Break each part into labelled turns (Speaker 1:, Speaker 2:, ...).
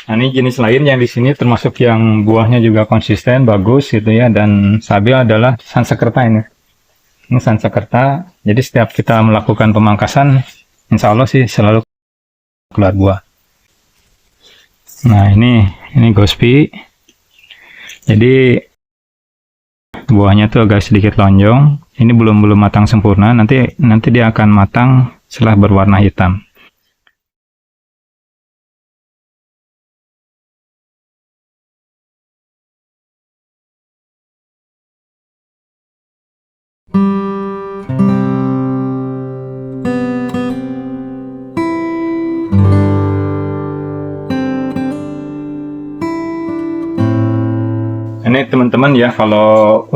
Speaker 1: Nah, ini jenis lain yang di sini termasuk yang buahnya juga konsisten, bagus gitu ya, dan stabil adalah Sansekerta ini. Ini Sansekerta, jadi setiap kita melakukan pemangkasan, insya Allah sih selalu keluar buah. Nah, ini Gospi. Jadi buahnya tuh agak sedikit lonjong. Ini belum belum matang sempurna. Nanti dia akan matang setelah berwarna hitam. Ini teman-teman ya, kalau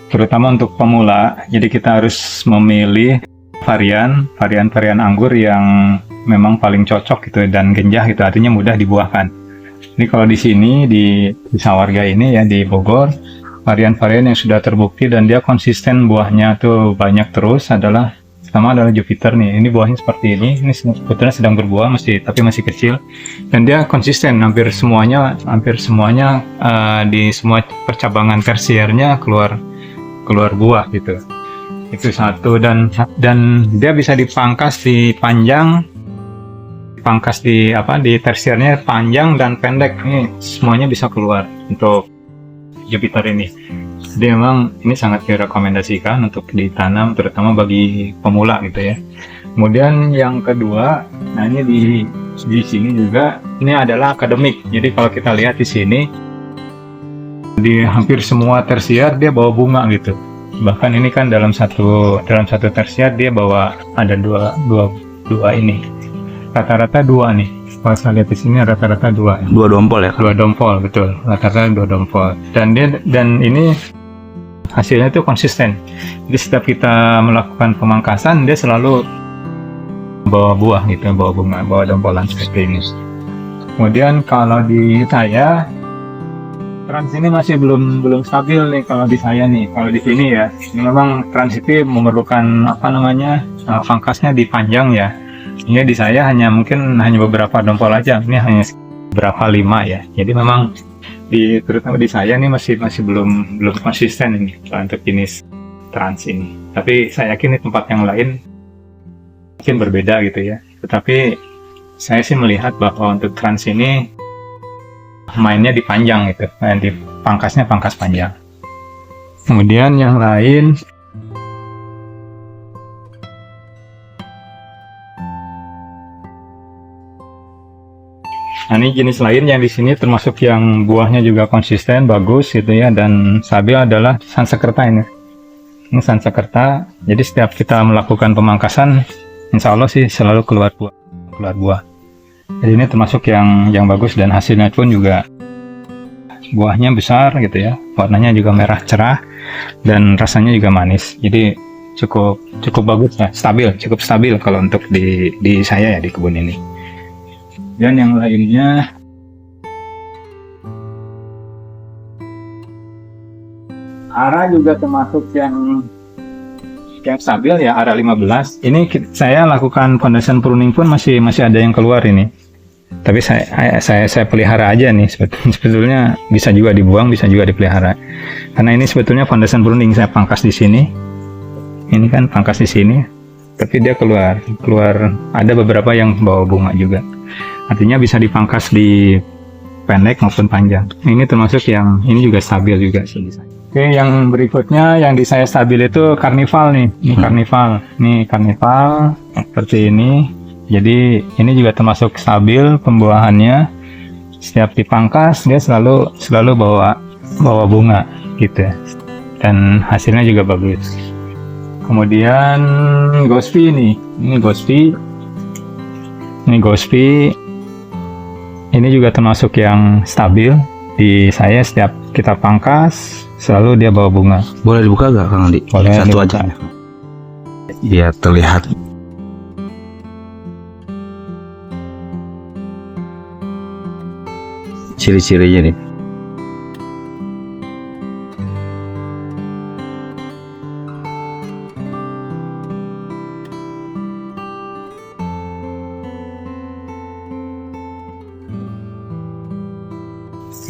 Speaker 1: terutama untuk pemula, jadi kita harus memilih varian anggur yang memang paling cocok gitu dan genjah gitu, artinya mudah dibuahkan. Ini kalau di sini di Sawarga ini ya di Bogor, varian-varian yang sudah terbukti dan dia konsisten buahnya tuh banyak terus adalah pertama adalah Jupiter nih. Ini buahnya seperti ini. Ini sebetulnya sedang berbuah tapi masih kecil dan dia konsisten hampir semuanya di semua percabangan tersiernya keluar buah gitu. Itu satu dan dia bisa dipangkas di tersiernya panjang dan pendek. Ini semuanya bisa keluar untuk Jupiter ini. Jadi memang ini sangat direkomendasikan untuk ditanam terutama bagi pemula gitu ya. Kemudian yang kedua, nah ini di sini juga ini adalah akademik. Jadi kalau kita lihat di sini di hampir semua tersier dia bawa bunga gitu. Bahkan ini kan dalam satu tersier dia bawa ada dua ini. Rata-rata dua nih. Kalau saya lihat di sini rata-rata dua.
Speaker 2: Dua dompol ya?
Speaker 1: Dua dompol, betul. Rata-rata dua dompol. Dan ini hasilnya itu konsisten. Jadi setiap kita melakukan pemangkasan, dia selalu bawa buah gitu, bawa bunga, bawa dompolan seperti ini. Kemudian kalau di saya, trans ini masih belum stabil nih kalau di saya nih. Kalau di sini ya, ini memang trans itu memerlukan pangkasnya dipanjang ya. Ini di saya mungkin hanya beberapa dompol aja. Ini hanya berapa 5 ya. Jadi memang terutama di saya nih masih belum konsisten ini untuk jenis trans ini. Tapi saya yakin di tempat yang lain mungkin berbeda gitu ya. Tetapi saya sih melihat bahwa untuk trans ini mainnya dipanjang gitu, pangkasnya pangkas panjang. Kemudian yang lain nah, ini jenis lain yang di sini termasuk yang buahnya juga konsisten, bagus gitu ya, dan stabil adalah Sansekerta ini. Ini Sansekerta, jadi setiap kita melakukan pemangkasan, insya Allah sih selalu keluar buah. Jadi ini termasuk yang bagus dan hasilnya pun juga buahnya besar gitu ya, warnanya juga merah cerah dan rasanya juga manis. Jadi cukup bagus ya, cukup stabil kalau untuk di saya ya di kebun ini. Dan yang lainnya Ara juga termasuk yang stabil ya, Ara 15. Ini saya lakukan foundation pruning pun masih ada yang keluar ini. Tapi saya pelihara aja nih. Sebetulnya bisa juga dibuang, bisa juga dipelihara. Karena ini sebetulnya foundation pruning, saya pangkas di sini. Ini kan pangkas di sini. Tapi dia keluar ada beberapa yang bawa bunga juga. Artinya bisa dipangkas di pendek maupun panjang. Ini termasuk yang ini juga stabil juga sih. Oke, yang berikutnya yang di saya stabil itu karnival nih. Ini karnival seperti ini. Jadi ini juga termasuk stabil pembuahannya. Setiap dipangkas dia selalu bawa bunga gitu. Dan hasilnya juga bagus. Kemudian Gospi nih. Ini Gospi. Ini juga termasuk yang stabil. Di saya setiap kita pangkas, selalu dia bawa bunga.
Speaker 2: Boleh dibuka gak Kang Andi?
Speaker 1: Boleh
Speaker 2: Satu
Speaker 1: dibuka.
Speaker 2: aja. Biar terlihat. Ciri-cirinya nih.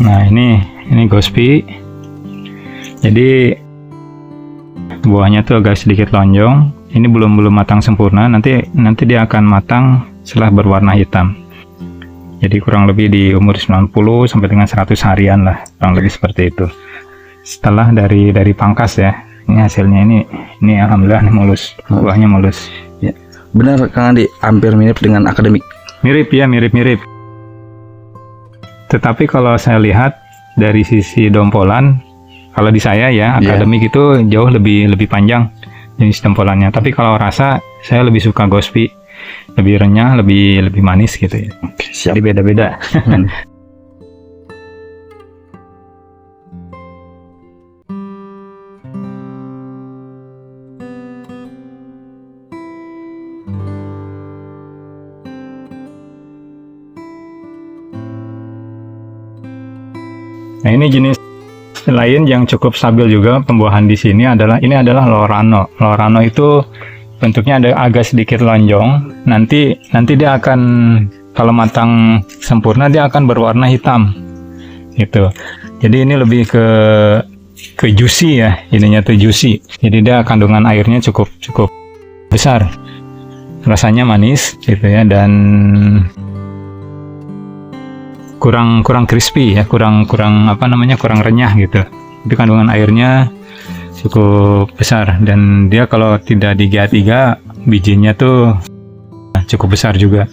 Speaker 1: Nah ini Gospi. Jadi buahnya tuh agak sedikit lonjong. Ini belum matang sempurna. Nanti dia akan matang setelah berwarna hitam. Jadi kurang lebih di umur 90 sampai dengan 100 harian lah, kurang lebih seperti itu. Setelah dari pangkas ya. Ini hasilnya ini alhamdulillah nih mulus. Buahnya mulus.
Speaker 2: Ya. Benar Kang Andi, hampir mirip dengan akademik.
Speaker 1: Mirip ya, mirip. Tetapi kalau saya lihat dari sisi dompolan, kalau di saya ya, akademik itu jauh lebih panjang jenis dompolannya. Tapi kalau rasa, saya lebih suka Gospi, lebih renyah, lebih manis gitu ya.
Speaker 2: Oke, siap.
Speaker 1: Jadi beda-beda. Nah ini jenis lain yang cukup stabil juga pembuahan di sini adalah Lorano. Lorano itu bentuknya agak sedikit lonjong. Nanti dia akan kalau matang sempurna dia akan berwarna hitam. Gitu. Jadi ini lebih ke juicy ya, ininya tuh juicy. Jadi dia kandungan airnya cukup besar. Rasanya manis gitu ya, dan kurang crispy ya, kurang renyah gitu. Tapi kandungan airnya cukup besar, dan dia kalau tidak di GA3 bijinya tuh cukup besar juga.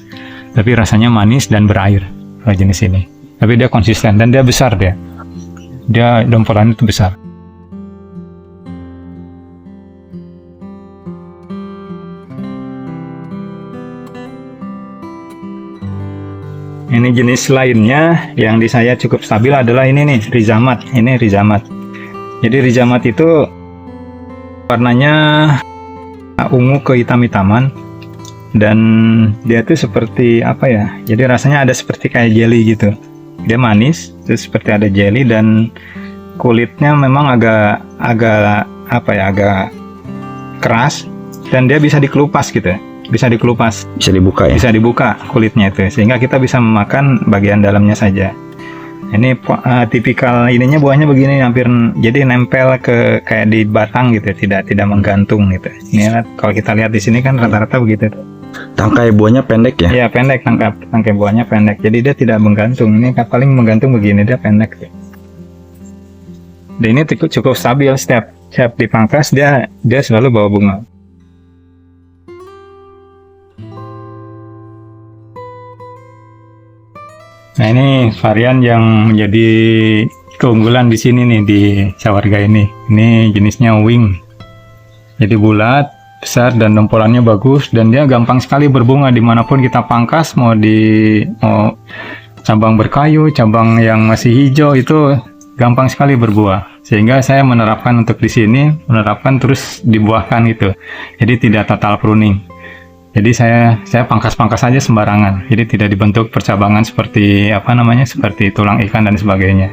Speaker 1: Tapi rasanya manis dan berair kalau jenis ini. Tapi dia konsisten dan dia besar dia. Dia dompolannya itu besar. Ini jenis lainnya yang di saya cukup stabil adalah ini nih, Rizamat. Ini Rizamat. Jadi Rizamat itu warnanya ungu ke hitam-hitaman, dan dia tuh seperti apa ya? Jadi rasanya ada seperti kayak jelly gitu. Dia manis, terus seperti ada jelly, dan kulitnya memang agak keras, dan dia bisa dikelupas gitu. Bisa dibuka ya, bisa dibuka kulitnya itu, sehingga kita bisa memakan bagian dalamnya saja. Ini tipikal ininya buahnya begini, hampir jadi nempel ke kayak di batang gitu, tidak menggantung gitu. Ini kalau kita lihat di sini kan rata-rata begitu.
Speaker 2: Tangkai buahnya pendek ya?
Speaker 1: Iya pendek, tangkai buahnya pendek, jadi dia tidak menggantung. Ini paling menggantung begini, dia pendek. Dan ini cukup stabil, setiap dipangkas dia selalu bawa bunga. Nah ini varian yang menjadi keunggulan di sini nih, di Sawarga ini. Ini jenisnya wing. Jadi bulat, besar, dan dompolannya bagus, dan dia gampang sekali berbunga dimanapun kita pangkas, mau cabang berkayu, cabang yang masih hijau, itu gampang sekali berbuah. Sehingga saya menerapkan untuk di sini, terus dibuahkan gitu. Jadi tidak total pruning. Jadi saya pangkas-pangkas saja sembarangan. Jadi tidak dibentuk percabangan seperti seperti tulang ikan dan sebagainya.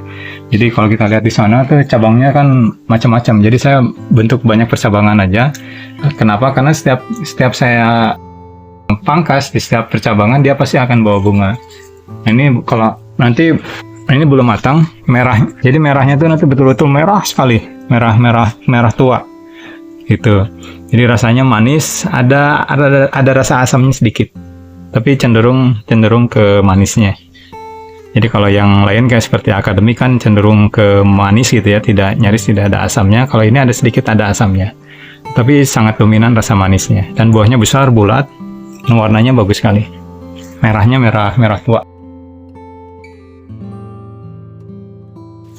Speaker 1: Jadi kalau kita lihat di sana tuh cabangnya kan macam-macam. Jadi saya bentuk banyak percabangan aja. Kenapa? Karena setiap saya pangkas di setiap percabangan dia pasti akan bawa bunga. Ini kalau nanti ini belum matang, merah. Jadi merahnya tuh nanti betul-betul merah sekali, merah tua. Gitu. Jadi rasanya manis, ada rasa asamnya sedikit, tapi cenderung ke manisnya. Jadi kalau yang lain kayak seperti akademik kan cenderung ke manis gitu ya, nyaris tidak ada asamnya. Kalau ini ada sedikit ada asamnya, tapi sangat dominan rasa manisnya. Dan buahnya besar, bulat, warnanya bagus sekali. Merahnya merah tua.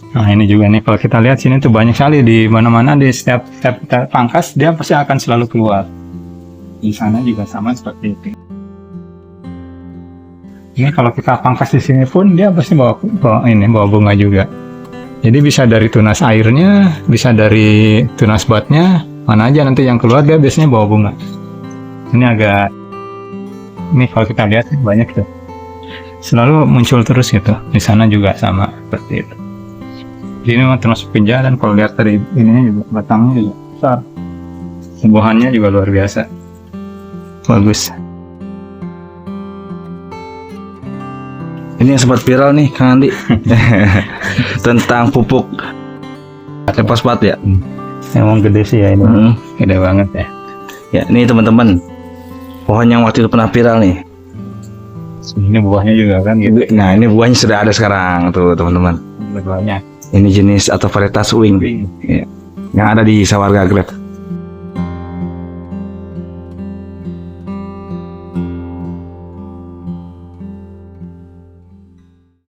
Speaker 1: Nah ini juga nih, kalau kita lihat sini tuh banyak sekali di mana-mana, di setiap kita pangkas dia pasti akan selalu keluar. Di sana juga sama seperti itu. Ini kalau kita pangkas di sini pun dia pasti bawa bunga juga. Jadi bisa dari tunas airnya, bisa dari tunas batnya, mana aja nanti yang keluar dia biasanya bawa bunga. Ini kalau kita lihat banyak tuh, selalu muncul terus gitu. Di sana juga sama seperti itu. Ini memang termasuk pinja, dan kalau lihat dari ininya juga, batangnya juga besar, buahannya juga luar biasa bagus.
Speaker 2: Ini yang sempat viral nih Kang Andi. Tentang pupuk fosfat ya.
Speaker 1: Emang gede sih ya ini. Gede banget ya.
Speaker 2: Ya, ini teman-teman. Pohon yang waktu itu pernah viral nih.
Speaker 1: Ini buahnya juga kan gitu.
Speaker 2: Nah, ini buahnya sudah ada sekarang tuh, teman-teman.
Speaker 1: Buahnya.
Speaker 2: Ini jenis atau varietas wing. Ya. Yang ada di Sawarga Grade.